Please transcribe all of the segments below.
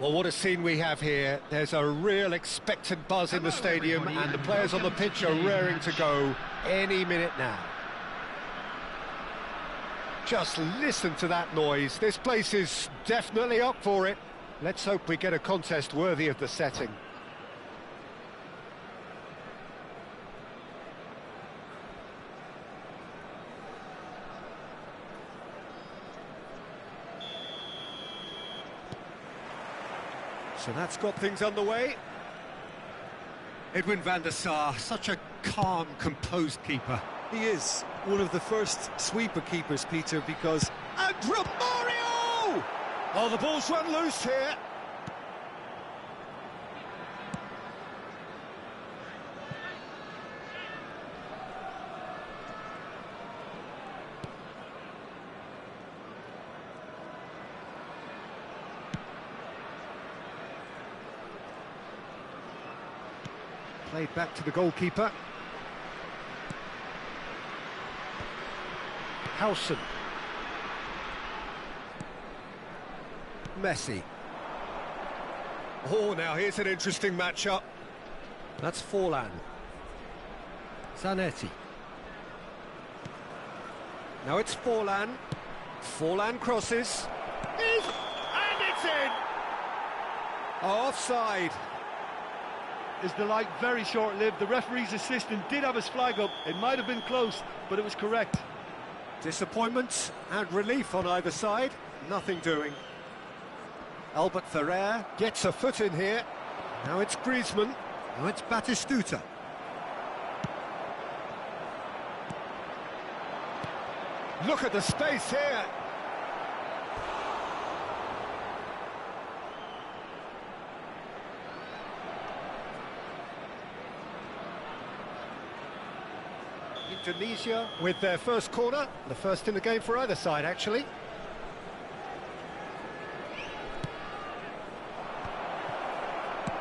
Well, what a scene we have here. There's a real expectant buzz in the stadium, and the players on the pitch are raring to go any minute now. Just listen to that noise. This place is definitely up for it. Let's hope we get a contest worthy of the setting. So that's got things underway. Edwin van der Sar, such a calm, composed keeper. He is one of the first sweeper keepers, Peter, because... And Romario! Oh, the ball's run loose here. Played back to the goalkeeper. Howson. Messi. Oh, now here's an interesting matchup. That's Forlan. Zanetti. Now it's Forlan. Forlan crosses. And it's in! Offside. Is the light very short-lived? The referee's assistant did have his flag up. It might have been close, but it was correct. Disappointment and relief on either side. Nothing doing. Albert Ferrer gets a foot in here. Now it's Griezmann. Now it's Batistuta. Look at the space here. Indonesia with their first corner, the first in the game for either side, actually.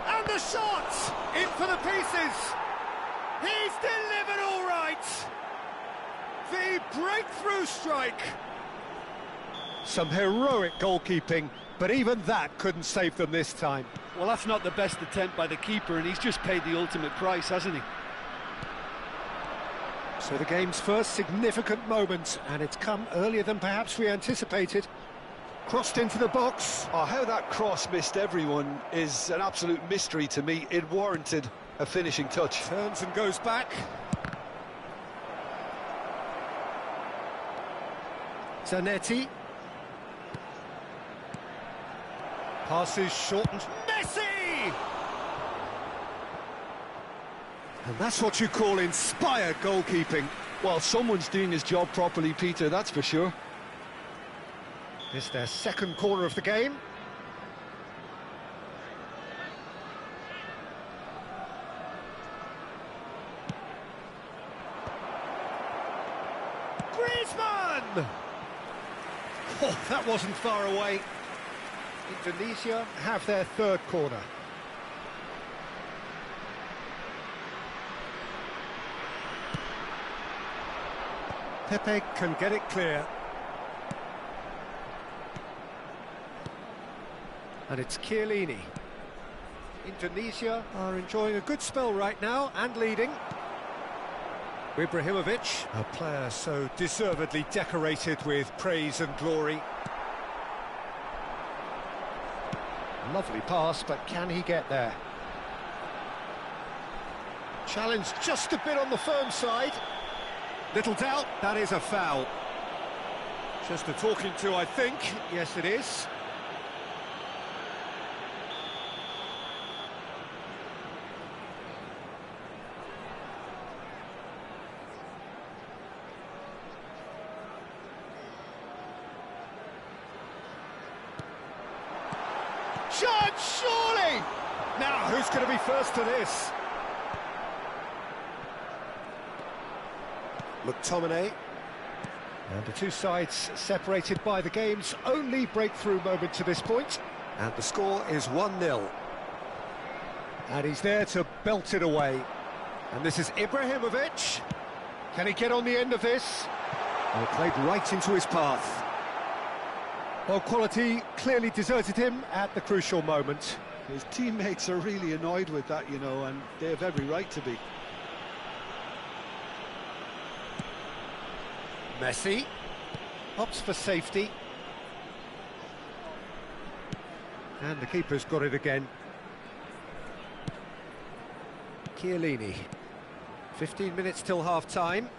And the shot! In for the pieces! He's delivered all right! The breakthrough strike! Some heroic goalkeeping, but even that couldn't save them this time. Well, that's not the best attempt by the keeper, and he's just paid the ultimate price, hasn't he? So the game's first significant moment, and it's come earlier than perhaps we anticipated. Crossed into the box. Oh, how that cross missed everyone is an absolute mystery to me. It warranted a finishing touch. Turns and goes back. Zanetti. Passes shortened. Messi! And that's what you call inspired goalkeeping. Well, someone's doing his job properly, Peter, that's for sure. It's their second corner of the game. Griezmann! Oh, that wasn't far away. Indonesia have their third corner. Pepe can get it clear. And it's Chiellini. Indonesia are enjoying a good spell right now and leading. Ibrahimovic, a player so deservedly decorated with praise and glory. Lovely pass, but can he get there? Challenge just a bit on the firm side. Little doubt, that is a foul. Just a talking to, I think. Yes, it is. Shot, surely! Now, who's going to be first to this? McTominay. And the two sides separated by the game's only breakthrough moment to this point. And the score is 1-0. And he's there to belt it away. And this is Ibrahimovic. Can he get on the end of this? And it played right into his path. Well, quality clearly deserted him at the crucial moment. His teammates are really annoyed with that, you know, and they have every right to be. Messi opts for safety. And the keeper's got it again. Chiellini. 15 minutes till half-time.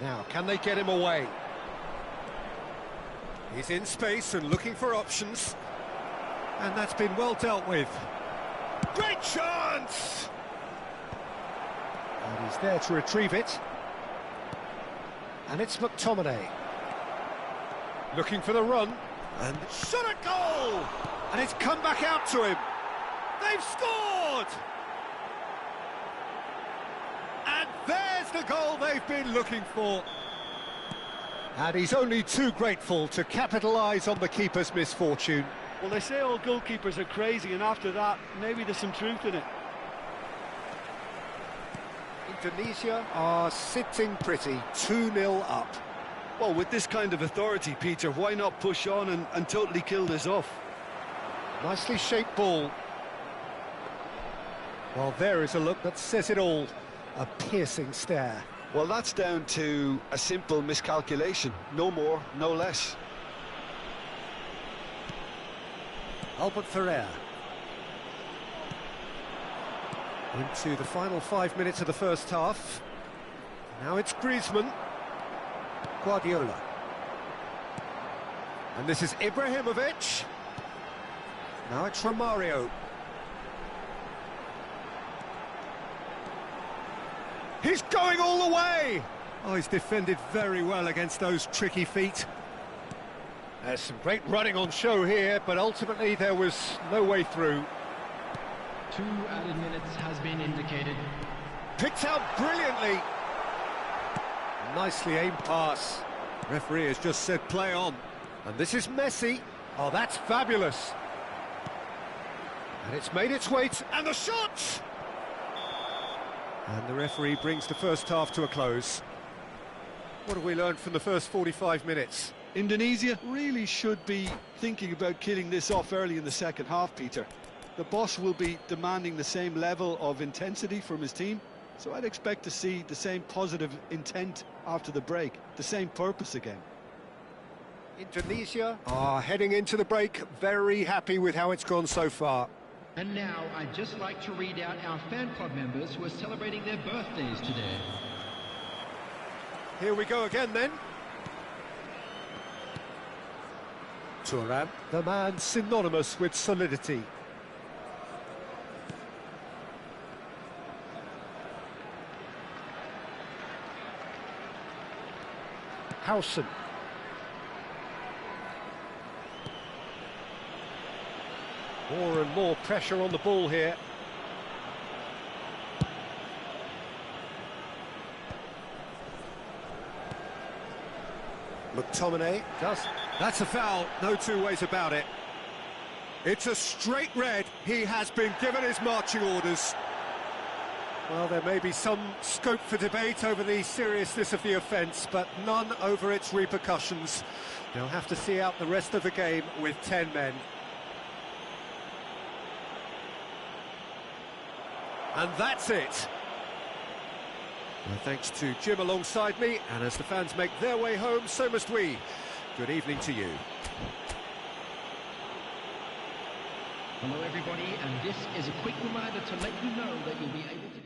Now, can they get him away? He's in space and looking for options. And that's been well dealt with. Great chance! And he's there to retrieve it. And it's McTominay. Looking for the run. And shot a goal! And it's come back out to him. They've scored! And there's the goal they've been looking for. And he's only too grateful to capitalise on the keeper's misfortune. Well, they say all goalkeepers are crazy, and after that, maybe there's some truth in it. Indonesia are sitting pretty, 2-0 up. Well, with this kind of authority, Peter, why not push on and totally kill this off? Nicely shaped ball. Well, there is a look that says it all. A piercing stare. Well, that's down to a simple miscalculation. No more, no less. Albert Ferrer. Into the final 5 minutes of the first half. Now it's Griezmann. Guardiola. And this is Ibrahimovic. Now it's Romario. He's going all the way! Oh, he's defended very well against those tricky feet. There's some great running on show here, but ultimately there was no way through. 2 added minutes has been indicated. Picked out brilliantly. Nicely aimed pass. Referee has just said play on. And this is Messi. Oh, that's fabulous. And it's made its way to... And the shot! And the referee brings the first half to a close. What have we learned from the first 45 minutes? Indonesia really should be thinking about killing this off early in the second half, Peter. The boss will be demanding the same level of intensity from his team, so I'd expect to see the same positive intent after the break, the same purpose again. Indonesia are heading into the break, very happy with how it's gone so far. And now I'd just like to read out our fan club members who are celebrating their birthdays today. Here we go again then. Thuram, the man synonymous with solidity. Howson. More and more pressure on the ball here. McTominay does. That's a foul, no two ways about it. It's a straight red. He has been given his marching orders. Well, there may be some scope for debate over the seriousness of the offence, but none over its repercussions. They'll have to see out the rest of the game with 10 men. And that's it. Well, thanks to Jim alongside me, and as the fans make their way home, so must we. Good evening to you. Hello everybody, and this is a quick reminder to let you know that you'll be able to...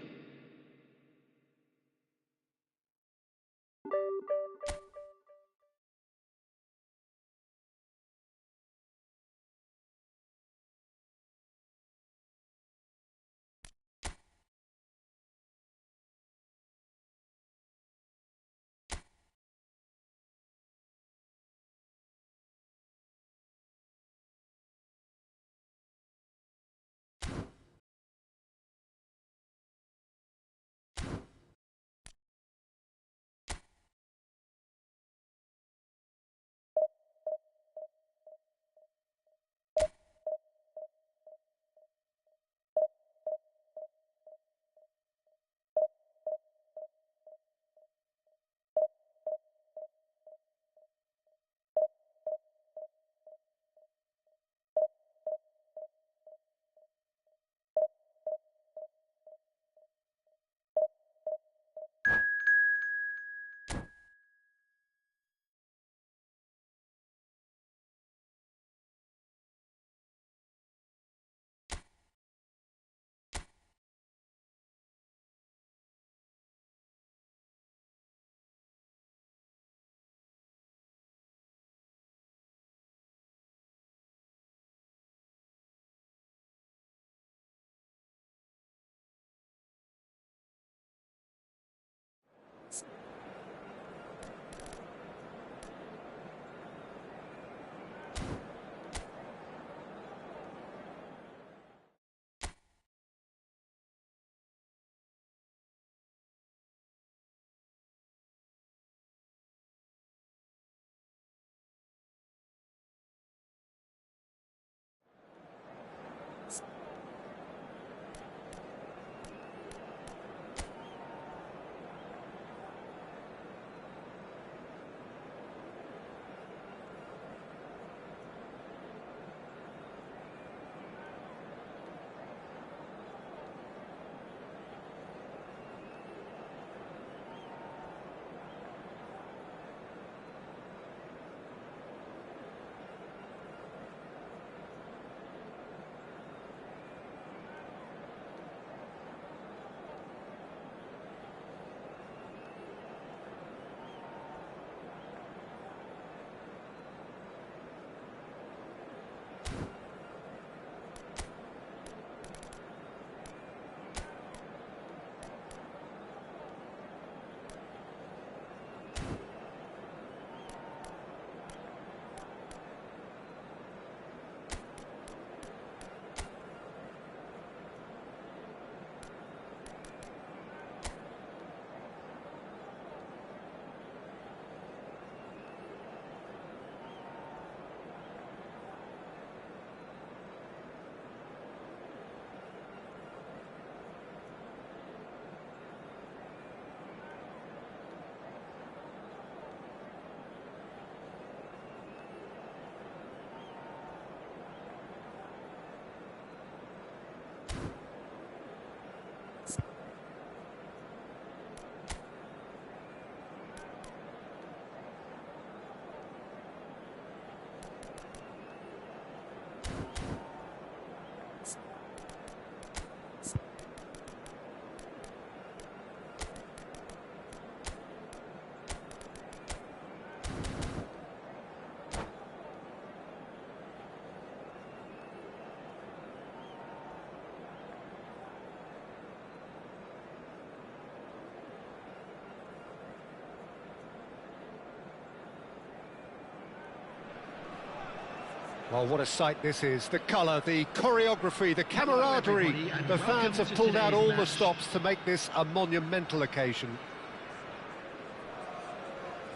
Well, what a sight this is. The colour, the choreography, the camaraderie. The fans have pulled out all the stops to make this a monumental occasion.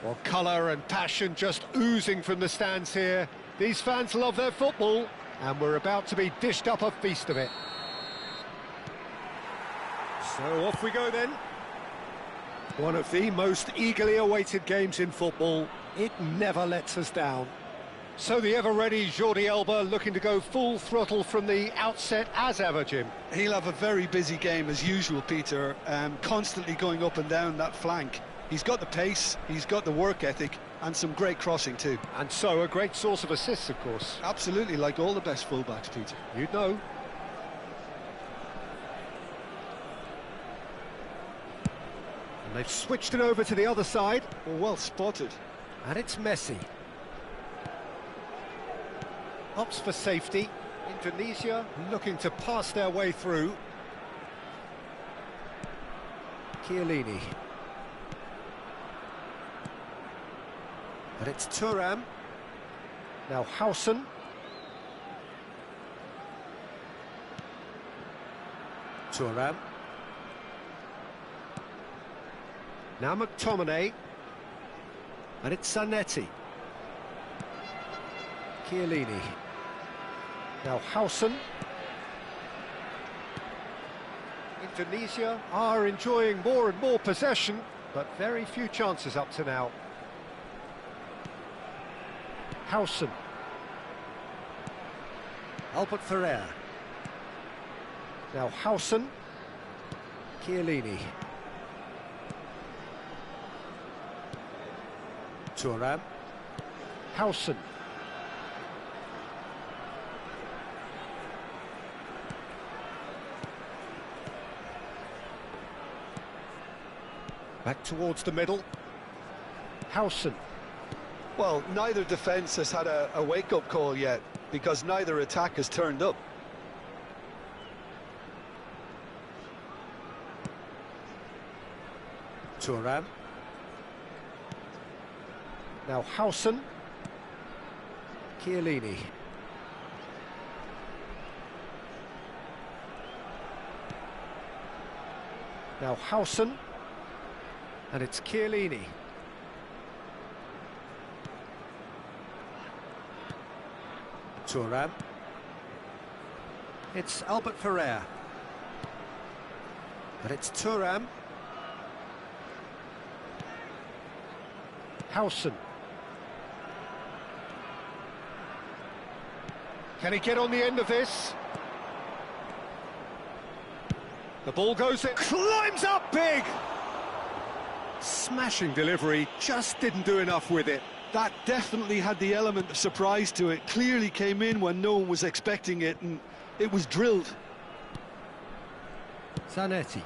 Well, colour and passion just oozing from the stands here. These fans love their football, and we're about to be dished up a feast of it. So off we go then. One of the most eagerly awaited games in football. It never lets us down. So the ever-ready Jordi Alba looking to go full throttle from the outset as ever, Jim. He'll have a very busy game as usual, Peter, constantly going up and down that flank. He's got the pace, he's got the work ethic, and some great crossing too. And so a great source of assists, of course. Absolutely, like all the best fullbacks, Peter. You'd know. And they've switched it over to the other side. Well spotted. And it's Messi. Opts for safety. Indonesia looking to pass their way through. Chiellini. And it's Thuram. Now Hausen. Thuram. Now McTominay. And it's Zanetti. Chiellini. Now Hausen. Indonesia are enjoying more and more possession, but very few chances up to now. Hausen. Albert Ferrer. Now Hausen. Chiellini. Thuram. Hausen. Back towards the middle. Hausen. Well, neither defence has had a wake-up call yet, because neither attack has turned up. Thuram. Now Hausen. Chiellini. Now Hausen. And it's Chiellini. Thuram. It's Albert Ferrer. And it's Thuram. Hausen. Can he get on the end of this? The ball goes in, climbs up big! Smashing delivery, just didn't do enough with it. That definitely had the element of surprise to it. Clearly came in when no one was expecting it, and it was drilled. Zanetti.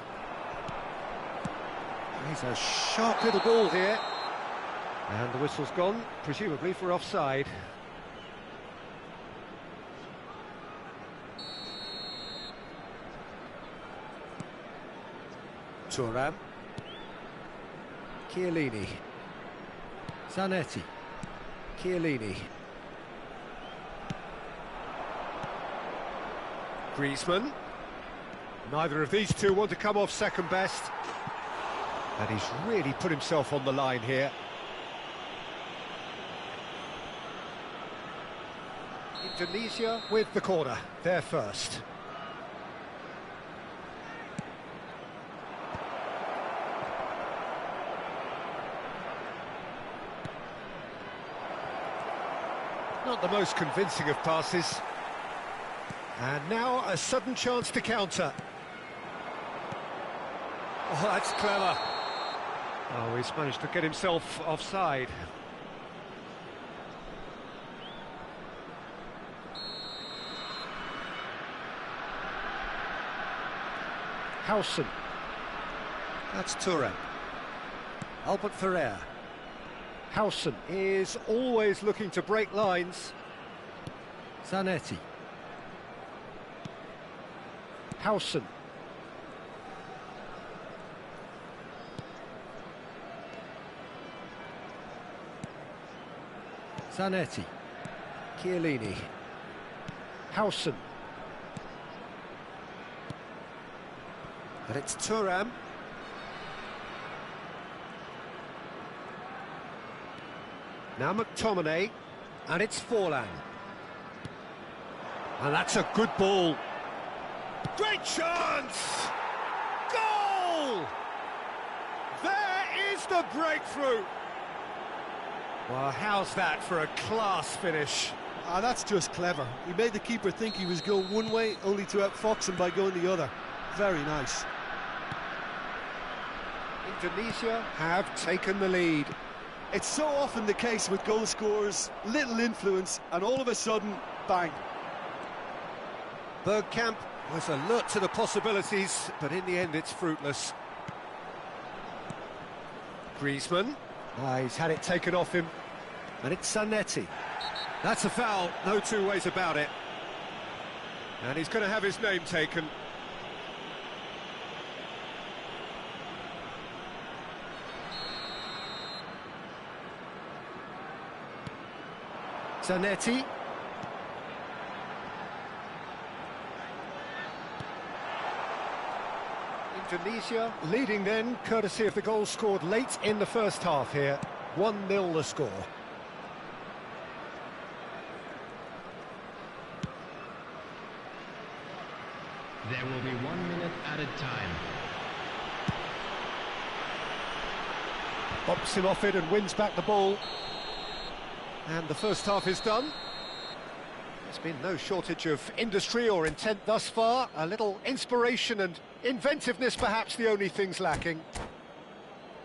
He's a sharp little ball here. And the whistle's gone, presumably for offside. Thuram. Chiellini. Zanetti. Chiellini. Griezmann. Neither of these two want to come off second best. And he's really put himself on the line here. Indonesia with the corner, they're first. Not the most convincing of passes. And now a sudden chance to counter. Oh, that's clever. Oh, he's managed to get himself offside. Hausen. That's Thuram. Albert Ferrer. Hausen is always looking to break lines. Zanetti. Hausen. Zanetti. Chiellini. Howson. And it's Thuram. Now McTominay, and it's Forlan. And that's a good ball. Great chance! Goal! There is the breakthrough. Well, how's that for a class finish? Ah, that's just clever. He made the keeper think he was going one way, only to outfox him by going the other. Very nice. Indonesia have taken the lead. It's so often the case with goal scorers, little influence, and all of a sudden, bang. Bergkamp was alert to the possibilities, but in the end it's fruitless. Griezmann. He's had it taken off him. And it's Zanetti. That's a foul, no two ways about it. And he's going to have his name taken. Zanetti. Indonesia leading then, courtesy of the goal scored late in the first half here. 1-0 the score. There will be 1 minute added time. Bops him off it and wins back the ball. And the first half is done. There's been no shortage of industry or intent thus far. A little inspiration and inventiveness, perhaps the only things lacking.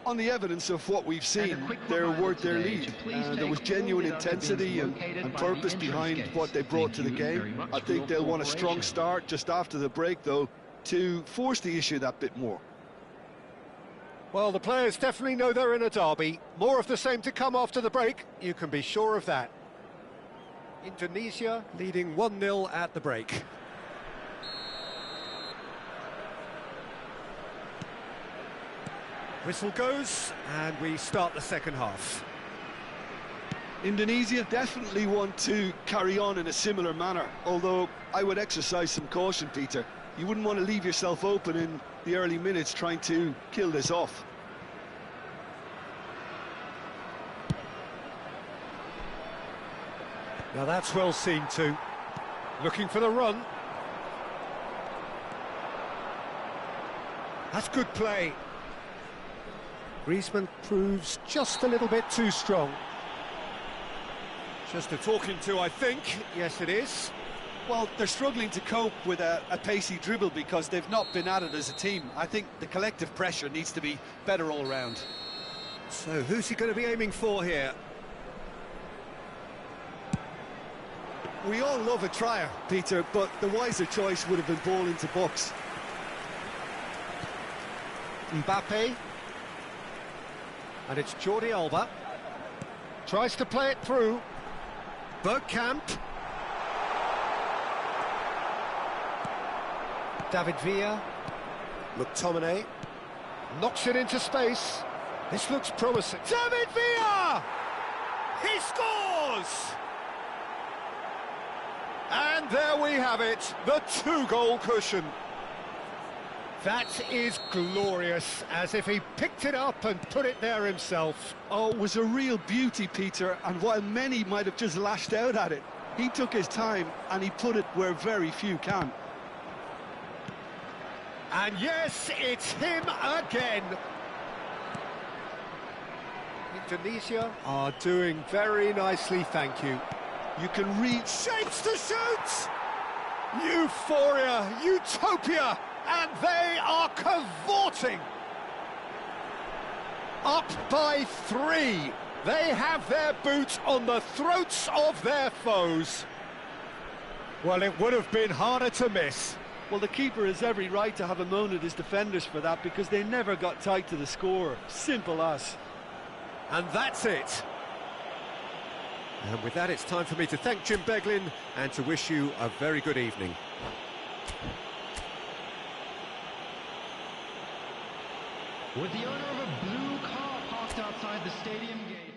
On the evidence of what we've seen, they're worth their lead. There was genuine intensity and purpose behind what they brought to the game. I think they'll want a strong start just after the break, though, to force the issue that bit more. Well, the players definitely know they're in a derby. More of the same to come after the break, you can be sure of that. Indonesia leading 1-0 at the break. Whistle goes, and we start the second half. Indonesia definitely want to carry on in a similar manner, although I would exercise some caution, Peter. You wouldn't want to leave yourself open in the early minutes trying to kill this off. Now that's well seen too. Looking for the run. That's good play. Griezmann proves just a little bit too strong. Just a talking to, I think. Yes, it is. Well, they're struggling to cope with a pacey dribble because they've not been at it as a team. I think the collective pressure needs to be better all round. So who's he going to be aiming for here? We all love a trier, Peter, but the wiser choice would have been ball into box. Mbappe. And it's Jordi Alba. Tries to play it through. Bergkamp. David Villa. McTominay. Knocks it into space. This looks promising. David Villa! He scores! And there we have it, the two-goal cushion. That is glorious, as if he picked it up and put it there himself. Oh, it was a real beauty, Peter, and while many might have just lashed out at it, he took his time and he put it where very few can. And yes, it's him again. Indonesia are doing very nicely, thank you. You can read Shapes to shoot! Euphoria, utopia, and they are cavorting. Up by 3. They have their boot on the throats of their foes. Well, it would have been harder to miss. Well, the keeper has every right to have a moan at his defenders for that because they never got tight to the score. Simple as. And that's it. And with that, it's time for me to thank Jim Beglin and to wish you a very good evening. With the owner of a blue car parked outside the stadium gate.